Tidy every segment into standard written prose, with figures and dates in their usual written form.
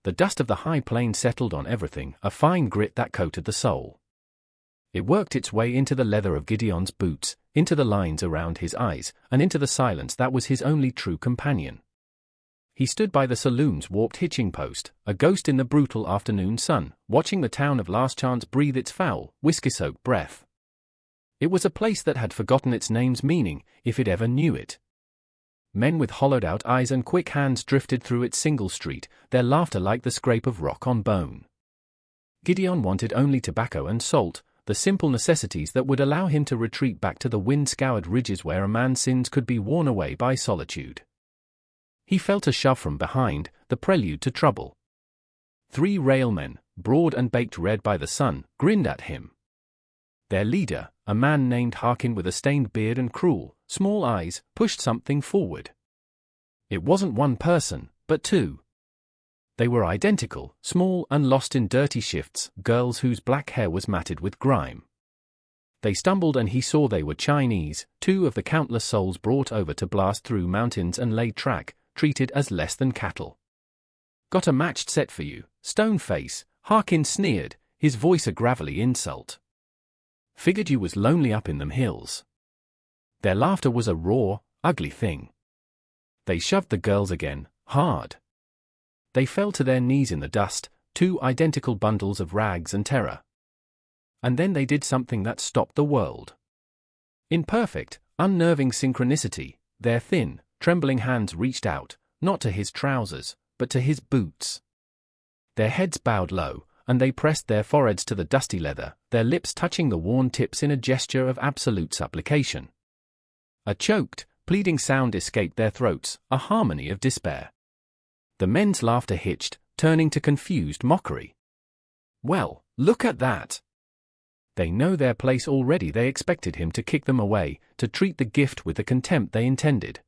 The dust of the high plain settled on everything, a fine grit that coated the soul. It worked its way into the leather of Gideon's boots, into the lines around his eyes, and into the silence that was his only true companion. He stood by the saloon's warped hitching post, a ghost in the brutal afternoon sun, watching the town of Last Chance breathe its foul, whiskey-soaked breath. It was a place that had forgotten its name's meaning, if it ever knew it. Men with hollowed-out eyes and quick hands drifted through its single street, their laughter like the scrape of rock on bone. Gideon wanted only tobacco and salt, the simple necessities that would allow him to retreat back to the wind-scoured ridges where a man's sins could be worn away by solitude. He felt a shove from behind, the prelude to trouble. 3 railmen, broad and baked red by the sun, grinned at him. Their leader, a man named Harkin with a stained beard and cruel, small eyes, pushed something forward. It wasn't one person, but 2. They were identical, small and lost in dirty shifts, girls whose black hair was matted with grime. They stumbled and he saw they were Chinese, 2 of the countless souls brought over to blast through mountains and lay track, treated as less than cattle. "Got a matched set for you, stone-face," Harkin sneered, his voice a gravelly insult. "Figured you was lonely up in them hills." Their laughter was a raw, ugly thing. They shoved the girls again, hard. They fell to their knees in the dust, 2 identical bundles of rags and terror. And then they did something that stopped the world. In perfect, unnerving synchronicity, their thin, trembling hands reached out, not to his trousers, but to his boots. Their heads bowed low, and they pressed their foreheads to the dusty leather, their lips touching the worn tips in a gesture of absolute supplication. A choked, pleading sound escaped their throats, a harmony of despair. The men's laughter hitched, turning to confused mockery. "Well, look at that!" They know their place already. They expected him to kick them away, to treat the gift with the contempt they intended.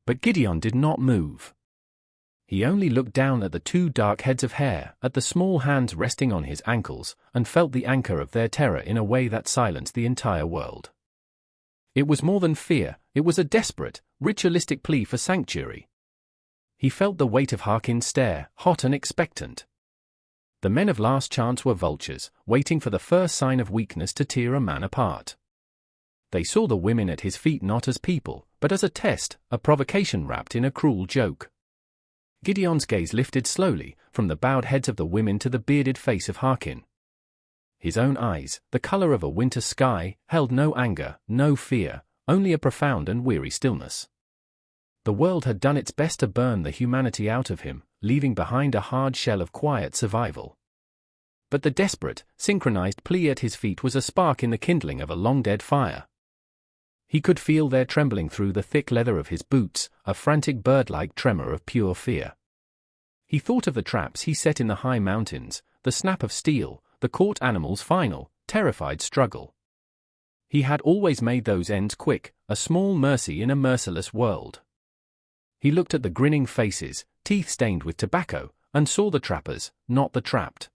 But Gideon did not move. He only looked down at the 2 dark heads of hair, at the small hands resting on his ankles, and felt the anchor of their terror in a way that silenced the entire world. It was more than fear, it was a desperate, ritualistic plea for sanctuary. He felt the weight of Harkin's stare, hot and expectant. The men of Last Chance were vultures, waiting for the first sign of weakness to tear a man apart. They saw the women at his feet not as people, but as a test, a provocation wrapped in a cruel joke. Gideon's gaze lifted slowly, from the bowed heads of the women to the bearded face of Harkin. His own eyes, the color of a winter sky, held no anger, no fear, only a profound and weary stillness. The world had done its best to burn the humanity out of him, leaving behind a hard shell of quiet survival. But the desperate, synchronized plea at his feet was a spark in the kindling of a long-dead fire. He could feel their trembling through the thick leather of his boots, a frantic bird-like tremor of pure fear. He thought of the traps he set in the high mountains, the snap of steel, the caught animal's final, terrified struggle. He had always made those ends quick, a small mercy in a merciless world. He looked at the grinning faces, teeth stained with tobacco, and saw the trappers, not the trapped.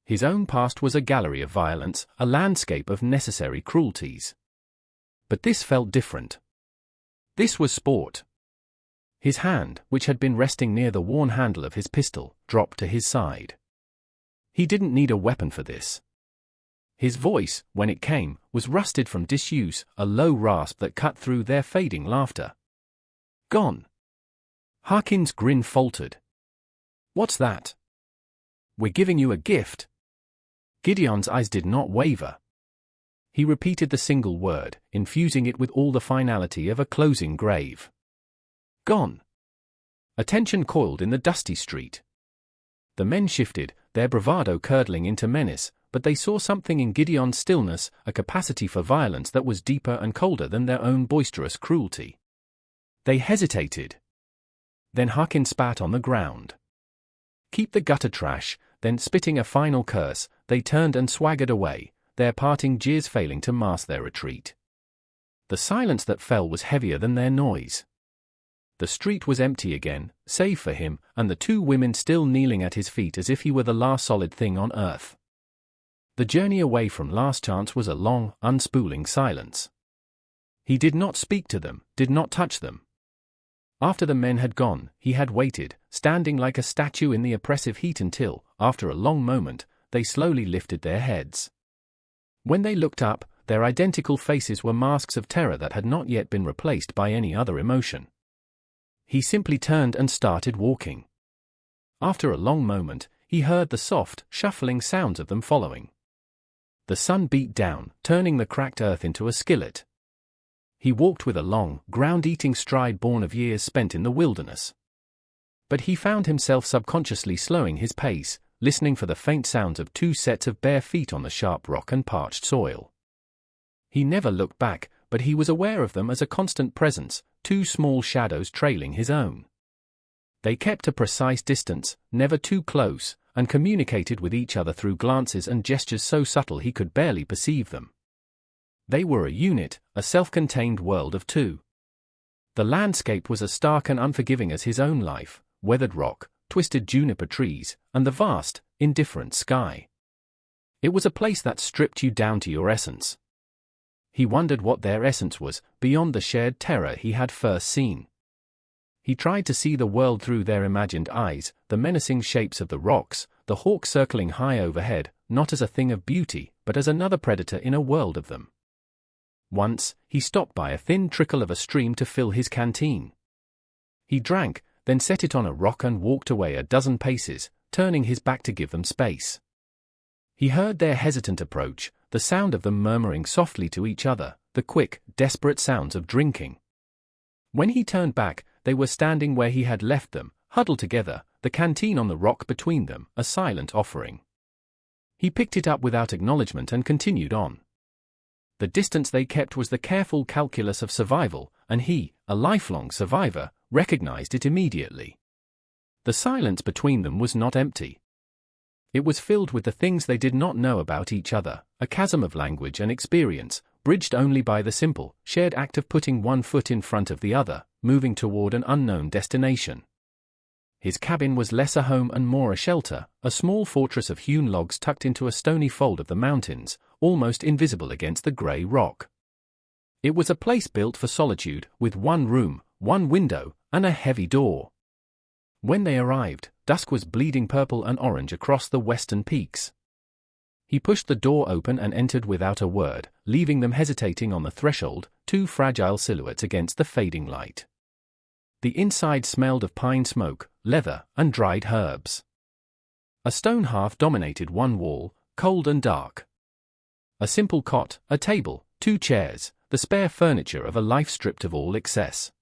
His own past was a gallery of violence, a landscape of necessary cruelties. But this felt different. This was sport. His hand, which had been resting near the worn handle of his pistol, dropped to his side. He didn't need a weapon for this. His voice, when it came, was rusted from disuse, a low rasp that cut through their fading laughter. "Gone." Harkin's grin faltered. "What's that?" "We're giving you a gift." Gideon's eyes did not waver. He repeated the single word, infusing it with all the finality of a closing grave. "Gone." Attention coiled in the dusty street. The men shifted, their bravado curdling into menace, but they saw something in Gideon's stillness, a capacity for violence that was deeper and colder than their own boisterous cruelty. They hesitated. Then Harkin spat on the ground. "Keep the gutter trash," then spitting a final curse, they turned and swaggered away, their parting jeers failing to mask their retreat. The silence that fell was heavier than their noise. The street was empty again, save for him, and the 2 women still kneeling at his feet as if he were the last solid thing on earth. The journey away from Last Chance was a long, unspooling silence. He did not speak to them, did not touch them. After the men had gone, he had waited, standing like a statue in the oppressive heat until, after a long moment, they slowly lifted their heads. When they looked up, their identical faces were masks of terror that had not yet been replaced by any other emotion. He simply turned and started walking. After a long moment, he heard the soft, shuffling sounds of them following. The sun beat down, turning the cracked earth into a skillet. He walked with a long, ground-eating stride born of years spent in the wilderness. But he found himself subconsciously slowing his pace, listening for the faint sounds of 2 sets of bare feet on the sharp rock and parched soil. He never looked back, but he was aware of them as a constant presence, 2 small shadows trailing his own. They kept a precise distance, never too close, and communicated with each other through glances and gestures so subtle he could barely perceive them. They were a unit, a self-contained world of 2. The landscape was as stark and unforgiving as his own life, weathered rock, twisted juniper trees, and the vast, indifferent sky. It was a place that stripped you down to your essence. He wondered what their essence was, beyond the shared terror he had first seen. He tried to see the world through their imagined eyes, the menacing shapes of the rocks, the hawk circling high overhead, not as a thing of beauty, but as another predator in a world of them. Once, he stopped by a thin trickle of a stream to fill his canteen. He drank, then set it on a rock and walked away a dozen paces, turning his back to give them space. He heard their hesitant approach, the sound of them murmuring softly to each other, the quick, desperate sounds of drinking. When he turned back, they were standing where he had left them, huddled together, the canteen on the rock between them, a silent offering. He picked it up without acknowledgement and continued on. The distance they kept was the careful calculus of survival, and he, a lifelong survivor, recognized it immediately. The silence between them was not empty. It was filled with the things they did not know about each other, a chasm of language and experience, bridged only by the simple, shared act of putting one foot in front of the other, moving toward an unknown destination. His cabin was less a home and more a shelter, a small fortress of hewn logs tucked into a stony fold of the mountains, almost invisible against the grey rock. It was a place built for solitude, with 1 room, 1 window, and a heavy door. When they arrived, dusk was bleeding purple and orange across the western peaks. He pushed the door open and entered without a word, leaving them hesitating on the threshold, 2 fragile silhouettes against the fading light. The inside smelled of pine smoke, leather, and dried herbs. A stone hearth dominated one wall, cold and dark. A simple cot, a table, 2 chairs, the spare furniture of a life stripped of all excess.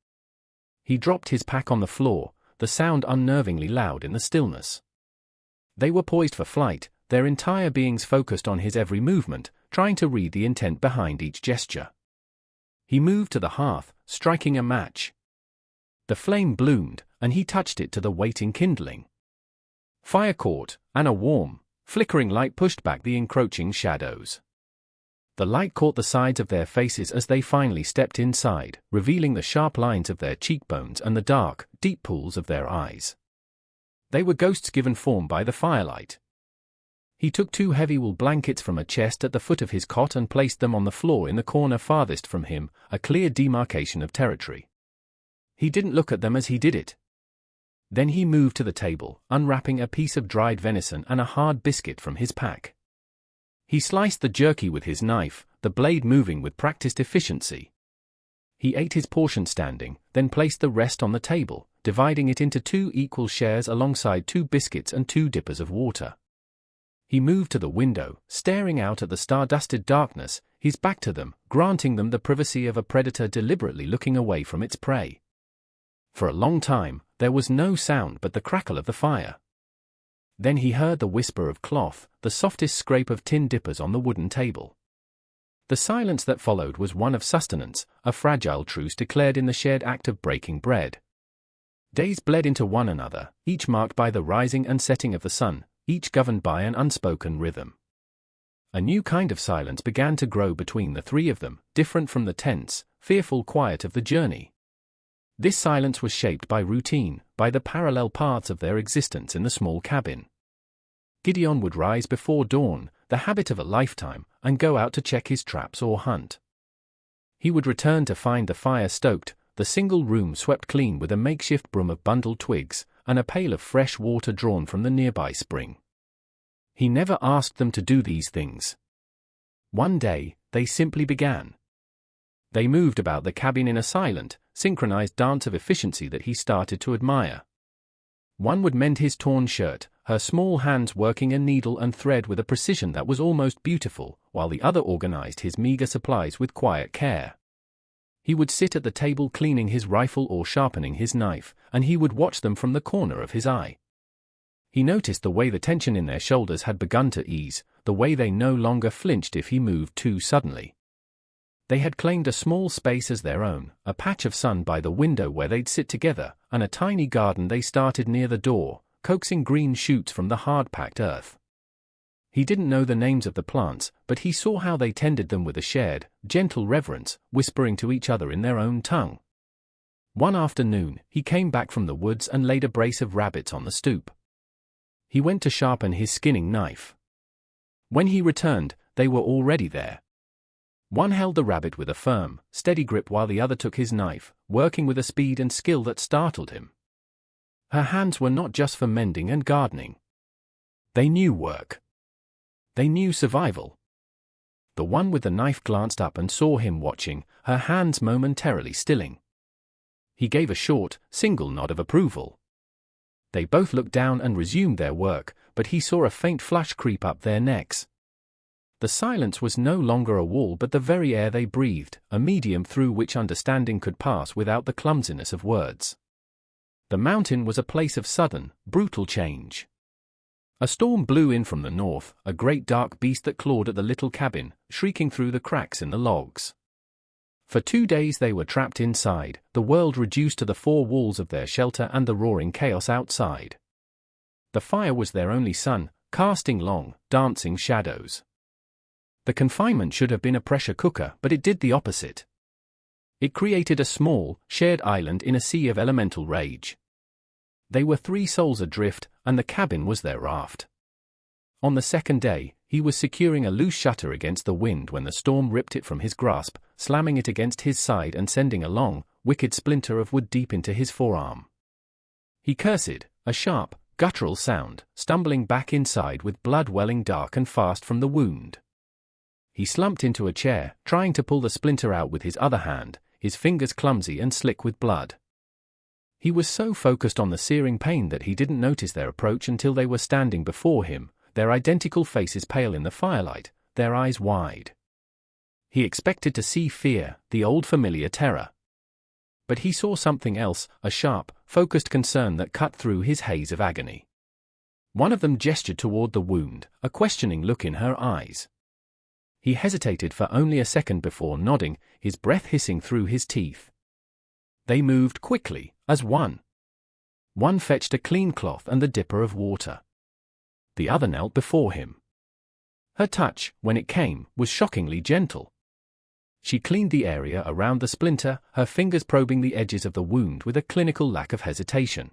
He dropped his pack on the floor, the sound unnervingly loud in the stillness. They were poised for flight, their entire beings focused on his every movement, trying to read the intent behind each gesture. He moved to the hearth, striking a match. The flame bloomed, and he touched it to the waiting kindling. Fire caught, and a warm, flickering light pushed back the encroaching shadows. The light caught the sides of their faces as they finally stepped inside, revealing the sharp lines of their cheekbones and the dark, deep pools of their eyes. They were ghosts given form by the firelight. He took 2 heavy wool blankets from a chest at the foot of his cot and placed them on the floor in the corner farthest from him, a clear demarcation of territory. He didn't look at them as he did it. Then he moved to the table, unwrapping a piece of dried venison and a hard biscuit from his pack. He sliced the jerky with his knife, the blade moving with practiced efficiency. He ate his portion standing, then placed the rest on the table, dividing it into 2 equal shares alongside 2 biscuits and 2 dippers of water. He moved to the window, staring out at the star-dusted darkness, his back to them, granting them the privacy of a predator deliberately looking away from its prey. For a long time, there was no sound but the crackle of the fire. Then he heard the whisper of cloth, the softest scrape of tin dippers on the wooden table. The silence that followed was one of sustenance, a fragile truce declared in the shared act of breaking bread. Days bled into one another, each marked by the rising and setting of the sun, each governed by an unspoken rhythm. A new kind of silence began to grow between the 3 of them, different from the tense, fearful quiet of the journey. This silence was shaped by routine, by the parallel paths of their existence in the small cabin. Gideon would rise before dawn, the habit of a lifetime, and go out to check his traps or hunt. He would return to find the fire stoked, the single room swept clean with a makeshift broom of bundled twigs, and a pail of fresh water drawn from the nearby spring. He never asked them to do these things. One day, they simply began. They moved about the cabin in a silent, synchronized dance of efficiency that he started to admire. One would mend his torn shirt, her small hands working a needle and thread with a precision that was almost beautiful, while the other organized his meager supplies with quiet care. He would sit at the table cleaning his rifle or sharpening his knife, and he would watch them from the corner of his eye. He noticed the way the tension in their shoulders had begun to ease, the way they no longer flinched if he moved too suddenly. They had claimed a small space as their own, a patch of sun by the window where they'd sit together, and a tiny garden they started near the door, coaxing green shoots from the hard-packed earth. He didn't know the names of the plants, but he saw how they tended them with a shared, gentle reverence, whispering to each other in their own tongue. One afternoon, he came back from the woods and laid a brace of rabbits on the stoop. He went to sharpen his skinning knife. When he returned, they were already there. One held the rabbit with a firm, steady grip while the other took his knife, working with a speed and skill that startled him. Her hands were not just for mending and gardening. They knew work. They knew survival. The one with the knife glanced up and saw him watching, her hands momentarily stilling. He gave a short, single nod of approval. They both looked down and resumed their work, but he saw a faint flush creep up their necks. The silence was no longer a wall but the very air they breathed, a medium through which understanding could pass without the clumsiness of words. The mountain was a place of sudden, brutal change. A storm blew in from the north, a great dark beast that clawed at the little cabin, shrieking through the cracks in the logs. For 2 days they were trapped inside, the world reduced to the 4 walls of their shelter and the roaring chaos outside. The fire was their only sun, casting long, dancing shadows. The confinement should have been a pressure cooker, but it did the opposite. It created a small, shared island in a sea of elemental rage. They were 3 souls adrift, and the cabin was their raft. On the second day, he was securing a loose shutter against the wind when the storm ripped it from his grasp, slamming it against his side and sending a long, wicked splinter of wood deep into his forearm. He cursed, a sharp, guttural sound, stumbling back inside with blood welling dark and fast from the wound. He slumped into a chair, trying to pull the splinter out with his other hand, his fingers clumsy and slick with blood. He was so focused on the searing pain that he didn't notice their approach until they were standing before him, their identical faces pale in the firelight, their eyes wide. He expected to see fear, the old familiar terror. But he saw something else, a sharp, focused concern that cut through his haze of agony. One of them gestured toward the wound, a questioning look in her eyes. He hesitated for only a second before nodding, his breath hissing through his teeth. They moved quickly, as one. One fetched a clean cloth and the dipper of water. The other knelt before him. Her touch, when it came, was shockingly gentle. She cleaned the area around the splinter, her fingers probing the edges of the wound with a clinical lack of hesitation.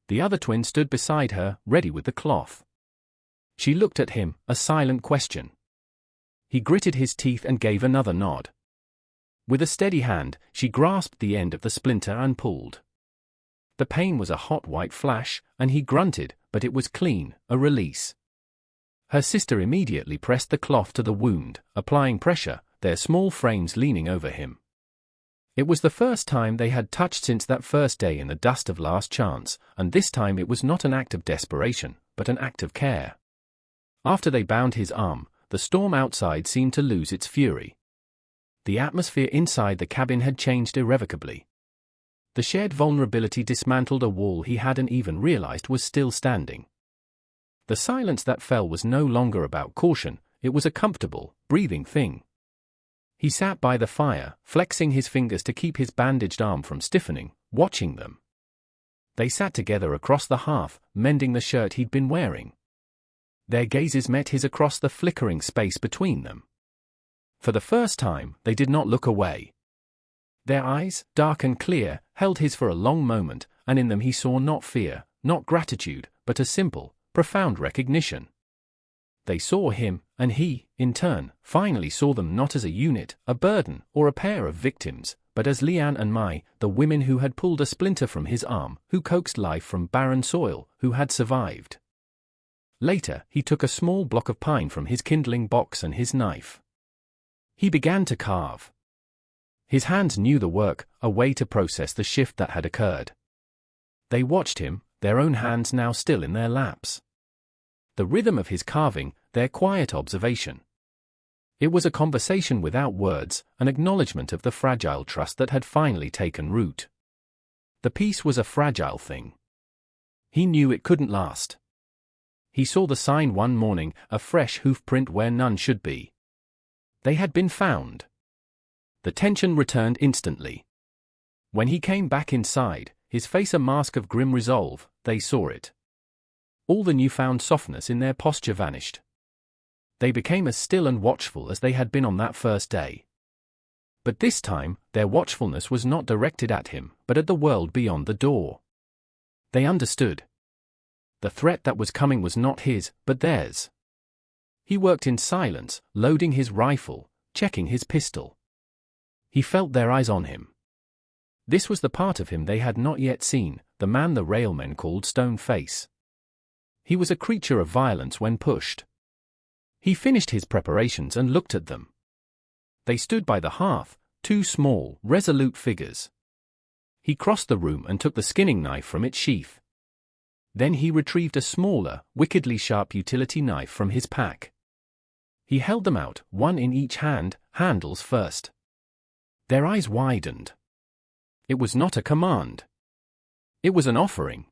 The other twin stood beside her, ready with the cloth. She looked at him, a silent question. He gritted his teeth and gave another nod. With a steady hand, she grasped the end of the splinter and pulled. The pain was a hot white flash, and he grunted, but it was clean, a release. Her sister immediately pressed the cloth to the wound, applying pressure, their small frames leaning over him. It was the first time they had touched since that first day in the dust of Last Chance, and this time it was not an act of desperation, but an act of care. After they bound his arm, the storm outside seemed to lose its fury. The atmosphere inside the cabin had changed irrevocably. The shared vulnerability dismantled a wall he hadn't even realized was still standing. The silence that fell was no longer about caution, it was a comfortable, breathing thing. He sat by the fire, flexing his fingers to keep his bandaged arm from stiffening, watching them. They sat together across the hearth, mending the shirt he'd been wearing. Their gazes met his across the flickering space between them. For the first time, they did not look away. Their eyes, dark and clear, held his for a long moment, and in them he saw not fear, not gratitude, but a simple, profound recognition. They saw him, and he, in turn, finally saw them not as a unit, a burden, or a pair of victims, but as Leanne and Mai, the women who had pulled a splinter from his arm, who coaxed life from barren soil, who had survived. Later, he took a small block of pine from his kindling box and his knife. He began to carve. His hands knew the work, a way to process the shift that had occurred. They watched him, their own hands now still in their laps. The rhythm of his carving, their quiet observation. It was a conversation without words, an acknowledgement of the fragile trust that had finally taken root. The piece was a fragile thing. He knew it couldn't last. He saw the sign one morning, a fresh hoof print where none should be. They had been found. The tension returned instantly. When he came back inside, his face a mask of grim resolve, they saw it. All the newfound softness in their posture vanished. They became as still and watchful as they had been on that first day. But this time, their watchfulness was not directed at him, but at the world beyond the door. They understood. The threat that was coming was not his, but theirs. He worked in silence, loading his rifle, checking his pistol. He felt their eyes on him. This was the part of him they had not yet seen, the man the railmen called Stone Face. He was a creature of violence when pushed. He finished his preparations and looked at them. They stood by the hearth, two small, resolute figures. He crossed the room and took the skinning knife from its sheath. Then he retrieved a smaller, wickedly sharp utility knife from his pack. He held them out, one in each hand, handles first. Their eyes widened. It was not a command. It was an offering.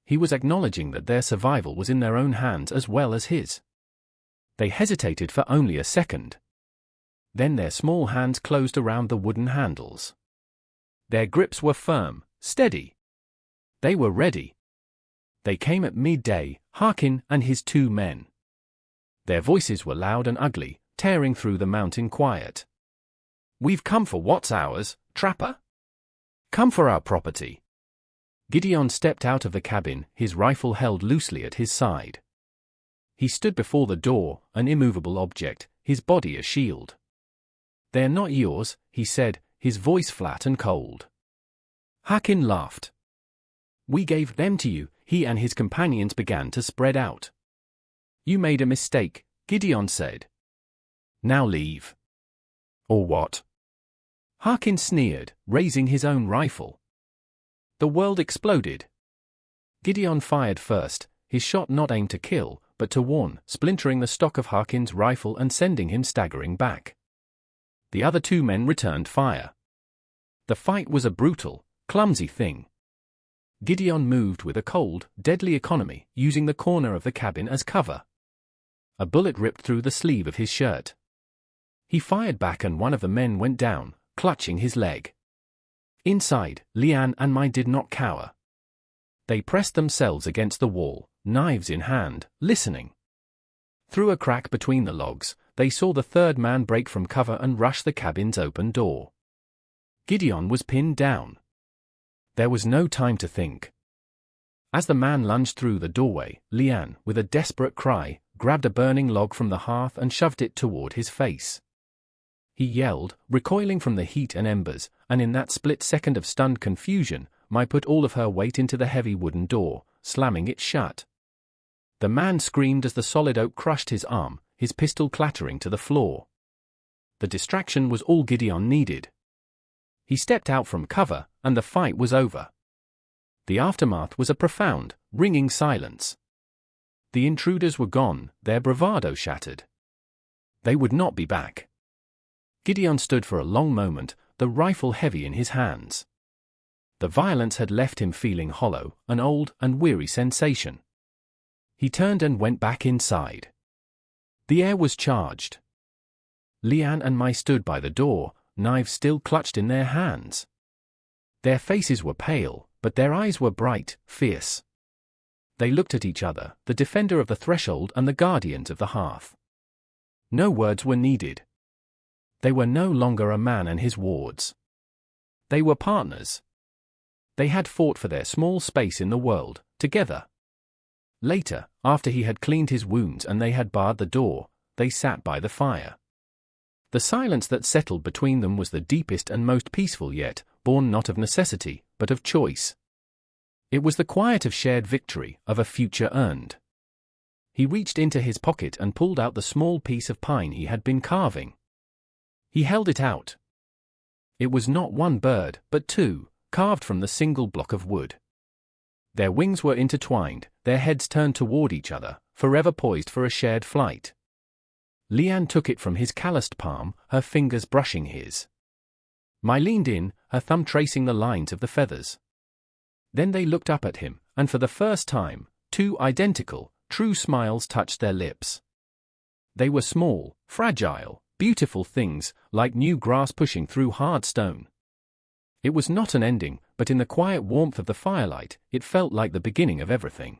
He was acknowledging that their survival was in their own hands as well as his. They hesitated for only a second. Then their small hands closed around the wooden handles. Their grips were firm, steady. They were ready. They came at midday, Harkin and his two men. Their voices were loud and ugly, tearing through the mountain quiet. "We've come for what's ours, trapper? Come for our property." Gideon stepped out of the cabin, his rifle held loosely at his side. He stood before the door, an immovable object, his body a shield. "They're not yours," he said, his voice flat and cold. Harkin laughed. "We gave them to you." He and his companions began to spread out. "You made a mistake," Gideon said. "Now leave." "Or what?" Harkin sneered, raising his own rifle. The world exploded. Gideon fired first, his shot not aimed to kill, but to warn, splintering the stock of Harkin's rifle and sending him staggering back. The other two men returned fire. The fight was a brutal, clumsy thing. Gideon moved with a cold, deadly economy, using the corner of the cabin as cover. A bullet ripped through the sleeve of his shirt. He fired back and one of the men went down, clutching his leg. Inside, Leanne and Mai did not cower. They pressed themselves against the wall, knives in hand, listening. Through a crack between the logs, they saw the third man break from cover and rush the cabin's open door. Gideon was pinned down. There was no time to think. As the man lunged through the doorway, Leanne, with a desperate cry, grabbed a burning log from the hearth and shoved it toward his face. He yelled, recoiling from the heat and embers, and in that split second of stunned confusion, Mai put all of her weight into the heavy wooden door, slamming it shut. The man screamed as the solid oak crushed his arm, his pistol clattering to the floor. The distraction was all Gideon needed. He stepped out from cover, and the fight was over. The aftermath was a profound, ringing silence. The intruders were gone, their bravado shattered. They would not be back. Gideon stood for a long moment, the rifle heavy in his hands. The violence had left him feeling hollow, an old and weary sensation. He turned and went back inside. The air was charged. Leanne and Mai stood by the door, knives still clutched in their hands. Their faces were pale, but their eyes were bright, fierce. They looked at each other, the defender of the threshold and the guardians of the hearth. No words were needed. They were no longer a man and his wards. They were partners. They had fought for their small space in the world, together. Later, after he had cleaned his wounds and they had barred the door, they sat by the fire. The silence that settled between them was the deepest and most peaceful yet, born not of necessity, but of choice. It was the quiet of shared victory, of a future earned. He reached into his pocket and pulled out the small piece of pine he had been carving. He held it out. It was not one bird, but two, carved from the single block of wood. Their wings were intertwined, their heads turned toward each other, forever poised for a shared flight. Leanne took it from his calloused palm, her fingers brushing his. Mai leaned in, her thumb tracing the lines of the feathers. Then they looked up at him, and for the first time, two identical, true smiles touched their lips. They were small, fragile, beautiful things, like new grass pushing through hard stone. It was not an ending, but in the quiet warmth of the firelight, it felt like the beginning of everything.